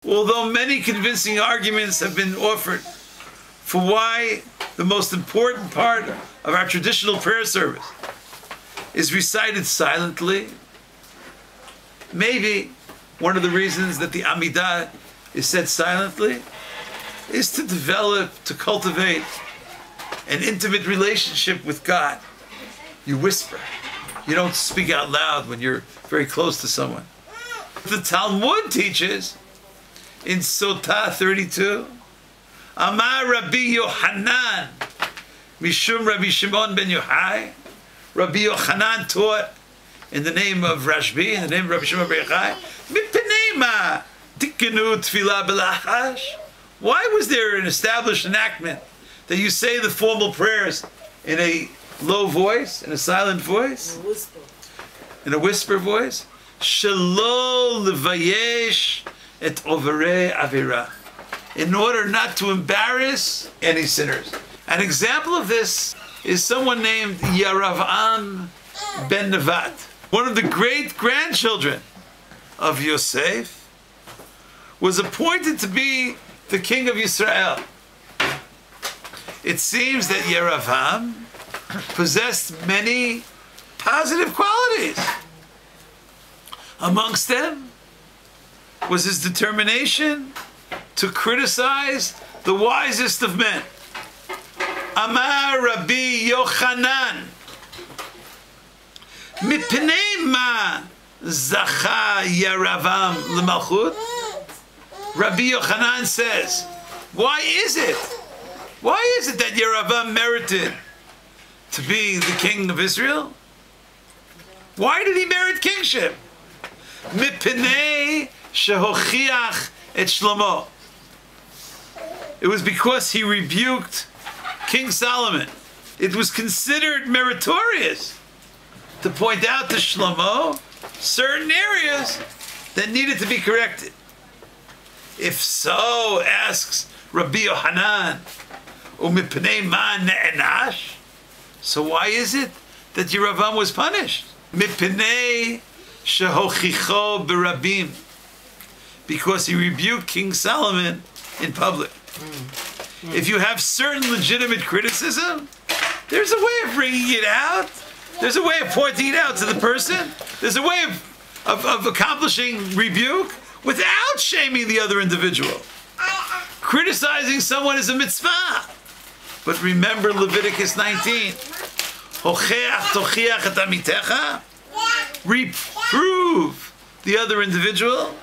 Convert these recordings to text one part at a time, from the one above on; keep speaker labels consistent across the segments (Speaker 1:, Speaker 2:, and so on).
Speaker 1: Although many convincing arguments have been offered for why the most important part of our traditional prayer service is recited silently, maybe one of the reasons that the Amidah is said silently is to develop, to cultivate an intimate relationship with God. You whisper. You don't speak out loud when you're very close to someone. The Talmud teaches in Sotah 32, Amar Rabbi Yochanan, Mishum Rabbi Shimon ben Yochai. Rabbi Yochanan taught in the name of Rashbi, in the name of Rabbi Shimon ben Yochai, Mipnei ma tikenu tefillah b'lachash. Why was there an established enactment that you say the formal prayers in a low voice, in a silent voice? In a whisper voice? Shelo levayesh et overei avera. In order not to embarrass any sinners. An example of this is someone named Yeravam ben Nevat, one of the great grandchildren of Yosef, was appointed to be the king of Israel. It seems that Yeravam possessed many positive qualities. Amongst them was his determination to criticize the wisest of men. Amar Rabbi Yochanan, Mipnei ma zacha Yeravam l'malchut. Rabbi Yochanan says, why is it that Yeravam merited to be the king of Israel? Why did he merit kingship? Mipnei shehochiach et Shlomo. It was because he rebuked King Solomon. It was considered meritorious to point out to Shlomo certain areas that needed to be corrected. If so, asks Rabbi Yochanan, Umipnei ma ne'enash? So why is it that Yeravam was punished? Mipnei shehochicho berabim. Because he rebuked King Solomon in public. If you have certain legitimate criticism, there's a way of bringing it out. There's a way of pointing it out to the person. There's a way of accomplishing rebuke without shaming the other individual. Criticizing someone is a mitzvah. But remember Leviticus 19. Hocheach tochiach et amitecha. Reprove the other individual.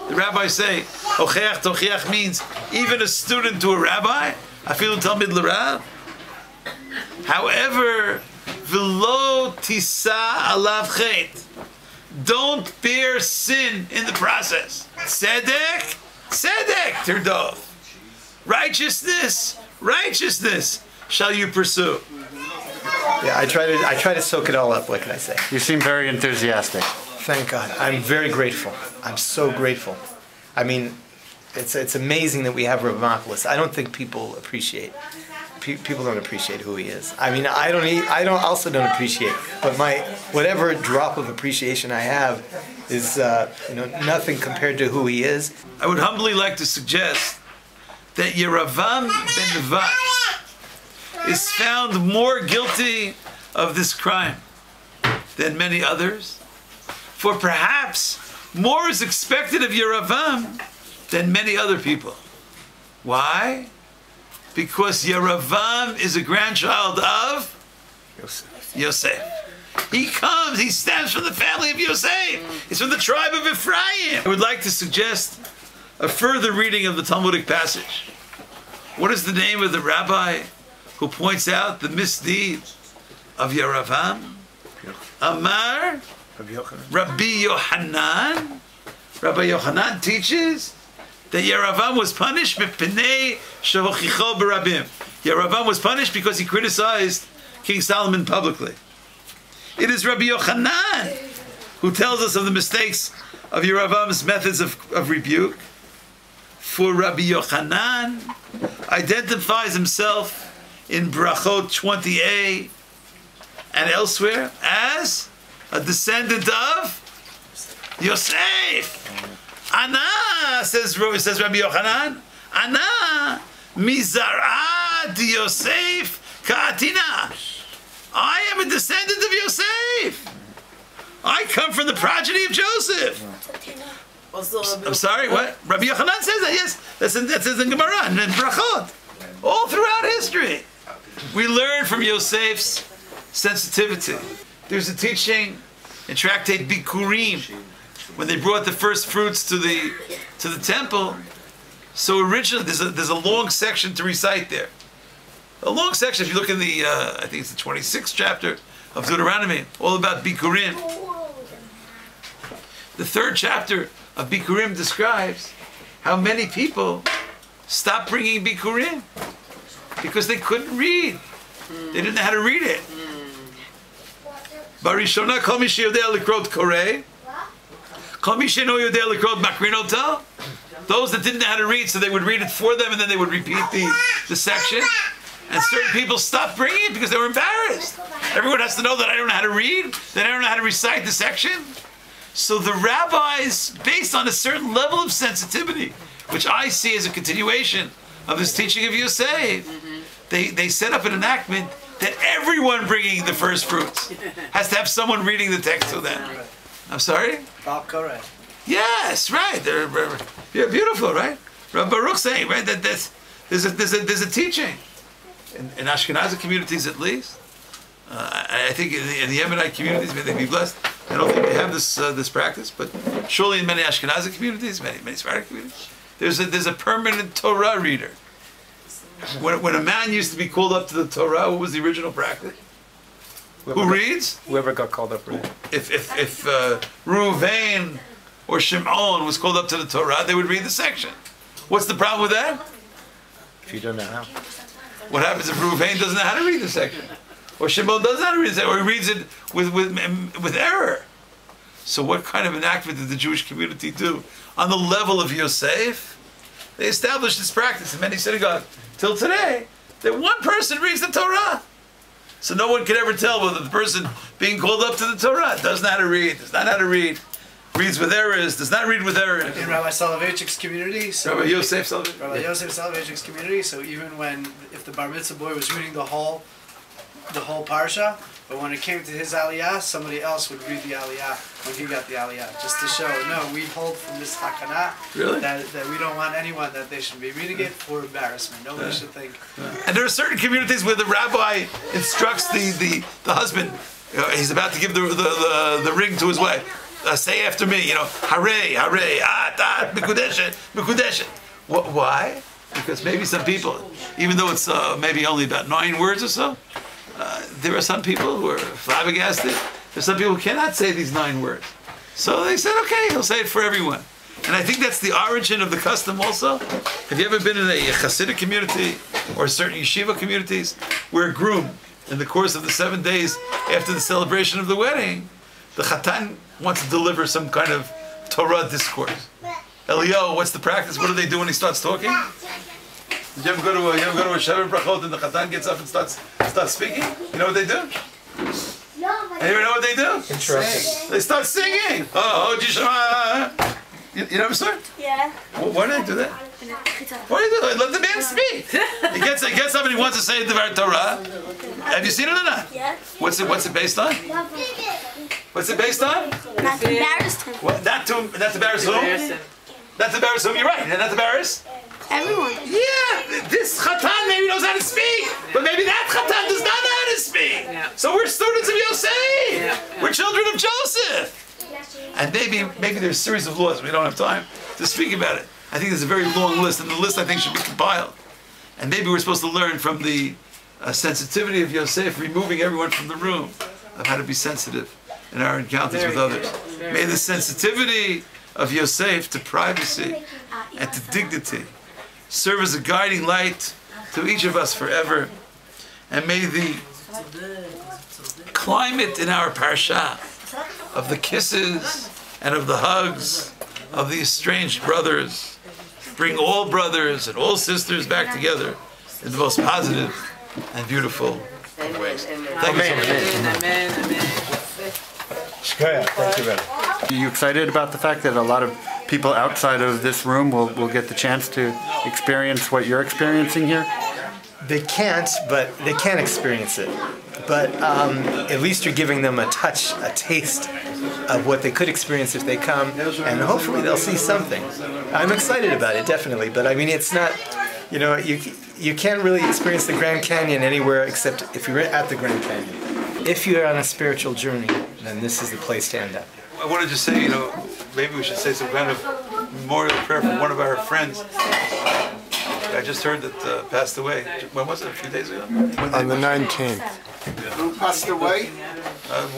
Speaker 1: The rabbis say, Hocheach tochiach means even a student to a rabbi. Afilu talmid l'rab. However, v'lo tisa alav chet. Don't bear sin in the process. Tzedek, tzedek tirdov. Righteousness, righteousness shall you pursue.
Speaker 2: Yeah, I try to soak it all up. What can I say?
Speaker 3: You seem very enthusiastic.
Speaker 2: Thank God. I'm very grateful. I'm so grateful. I mean, it's amazing that we have Rav Machlis. I don't think people appreciate. People don't appreciate who he is. I mean, I also don't appreciate. But my whatever drop of appreciation I have is nothing compared to who he is.
Speaker 1: I would humbly like to suggest that Yeravam ben Nevat is found more guilty of this crime than many others. For perhaps more is expected of Yeravam than many other people. Why? Because Yeravam is a grandchild of Yosef. He stems from the family of Yosef. He's from the tribe of Ephraim. I would like to suggest a further reading of the Talmudic passage. What is the name of the rabbi who points out the misdeeds of Yeravam? Amar Rabbi Yochanan. Rabbi Yochanan teaches that Yeravam was punished b'pnei shehochicho berabim. Yeravam was punished because he criticized King Solomon publicly. It is Rabbi Yochanan who tells us of the mistakes of Yeravam's methods of rebuke. For Rabbi Yochanan identifies himself in Brachot 20a and elsewhere as a descendant of Yosef. Ana, says Rabbi Yochanan, Ana mizar'at Yosef ka'atina. I am a descendant of Yosef. I come from the progeny of Joseph. I'm sorry, what? Rabbi Yochanan says that, yes. That's in Gemara and in Brachot. All throughout history. We learn from Yosef's sensitivity. There's a teaching in Tractate Bikurim, when they brought the first fruits to the temple. So originally, there's a long section to recite there. A long section, if you look in the, I think it's the 26th chapter of Deuteronomy, all about Bikurim. The third chapter of Bikurim describes how many people stopped bringing Bikurim because they couldn't read. They didn't know how to read it. Barishona kol mi sheyodea likrot koreh, kol mi she'eno yodea likrot makrin ota. Those that didn't know how to read, so they would read it for them, and then they would repeat the section. And certain people stopped bringing it because they were embarrassed. Everyone has to know that I don't know how to read, that I don't know how to recite the section. So the rabbis, based on a certain level of sensitivity, which I see as a continuation of this teaching of Yosef, they set up an enactment that everyone bringing the first fruits has to have someone reading the text to them. I'm sorry?
Speaker 3: Correct.
Speaker 1: Yes, right. They're beautiful, right? Rabbi Baruch saying, right, that there's a teaching in Ashkenazi communities at least. I think in the Yemenite communities, may they be blessed. I don't think they have this practice, but surely in many Ashkenazi communities, many Sephardic communities, there's a permanent Torah reader. When a man used to be called up to the Torah, what was the original practice? Who reads?
Speaker 2: Whoever got called up read.
Speaker 1: If Reuven or Shimon was called up to the Torah, they would read the section. What's the problem with that?
Speaker 2: If you don't know how.
Speaker 1: What happens if Reuven doesn't know how to read the section? Or Shimon doesn't know how to read it, or he reads it with error? So what kind of enactment did the Jewish community do? On the level of Yosef, they established this practice in many synagogues till today, that one person reads the Torah. So no one can ever tell whether the person being called up to the Torah doesn't know how to read, does not know how to read, reads with errors, does not read with errors.
Speaker 3: In Rabbi Soloveitchik's community, so
Speaker 1: Rabbi Yosef Soloveitchik.
Speaker 3: Rabbi Yosef Soloveitchik's community, so even if the bar mitzvah boy was reading the whole parsha, but when it came to his aliyah, somebody else would read the aliyah when he got the aliyah, just to show, no, we hold from this takana
Speaker 1: Really?
Speaker 3: that we don't want anyone that they should be reading it for embarrassment. Nobody should think.
Speaker 1: And there are certain communities where the rabbi instructs the husband, he's about to give the ring to his wife. Say after me, hare, mikudeshet, mikudeshet. Why? Because maybe some people, even though it's maybe only about 9 words or so, there are some people who are flabbergasted. There's some people who cannot say these 9 words. So they said, okay, he'll say it for everyone. And I think that's the origin of the custom also. Have you ever been in a Hasidic community or certain yeshiva communities where a groom, in the course of the 7 days after the celebration of the wedding, the chatan wants to deliver some kind of Torah discourse? Elio, what's the practice? What do they do when he starts talking? Did you ever go to a Shabbat Brachot and the chatan gets up and starts speaking? You know what they do? Anyone know what they do?
Speaker 2: Interesting.
Speaker 1: They start singing. Oh, Jishma. You know what I'm saying?
Speaker 4: Yeah.
Speaker 1: Why do they do that? Why do you do that? Let the man speak. He gets up and he wants to say the Torah. Have you seen it or not?
Speaker 4: Yeah.
Speaker 1: What's it based on? What's it based on?
Speaker 4: Not to embarrass him.
Speaker 1: What? Not to embarrass whom? Not to embarrass whom? You're right. Not to embarrass?
Speaker 4: Everyone.
Speaker 1: Yeah, this chatan maybe knows how to speak, but maybe that chatan does not know how to speak.
Speaker 5: Yeah.
Speaker 1: So we're students of Yosef.
Speaker 5: Yeah.
Speaker 1: We're children of Joseph. And maybe there's a series of laws. We don't have time to speak about it. I think there's a very long list, and the list I think should be compiled. And maybe we're supposed to learn from the sensitivity of Yosef, removing everyone from the room, of how to be sensitive in our encounters with others. May the sensitivity of Yosef to privacy and to dignity serve as a guiding light to each of us forever. And may the climate in our parsha of the kisses and of the hugs of the estranged brothers bring all brothers and all sisters back together in the most positive and beautiful of ways. Thank you so much.
Speaker 5: Amen.
Speaker 2: Thank you, brother. Are you excited about the fact that a lot of
Speaker 5: people outside of this room will get the chance to experience what you're experiencing here?
Speaker 2: They can't, but they can experience it. But at least you're giving them a taste of what they could experience if they come, and hopefully they'll see something. I'm excited about it, definitely, but I mean, it's not, you know, you can't really experience the Grand Canyon anywhere except if you're at the Grand Canyon. If you're on a spiritual journey, then this is the place to end up.
Speaker 1: I wanted to say, you know, maybe we should say some kind of memorial prayer for one of our friends. I just heard that passed away. When was it? A few days ago?
Speaker 6: On the 19th.
Speaker 7: Who passed away?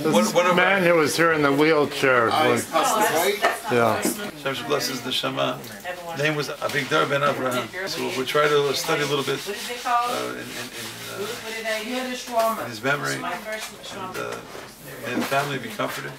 Speaker 1: One of
Speaker 6: Man who was here in the wheelchair.
Speaker 7: Passed away?
Speaker 6: Yeah.
Speaker 1: Hashem should bless his neshama. His name was Avigdor ben Avraham. So we'll try to study a little bit in his memory, and may the family be comforted.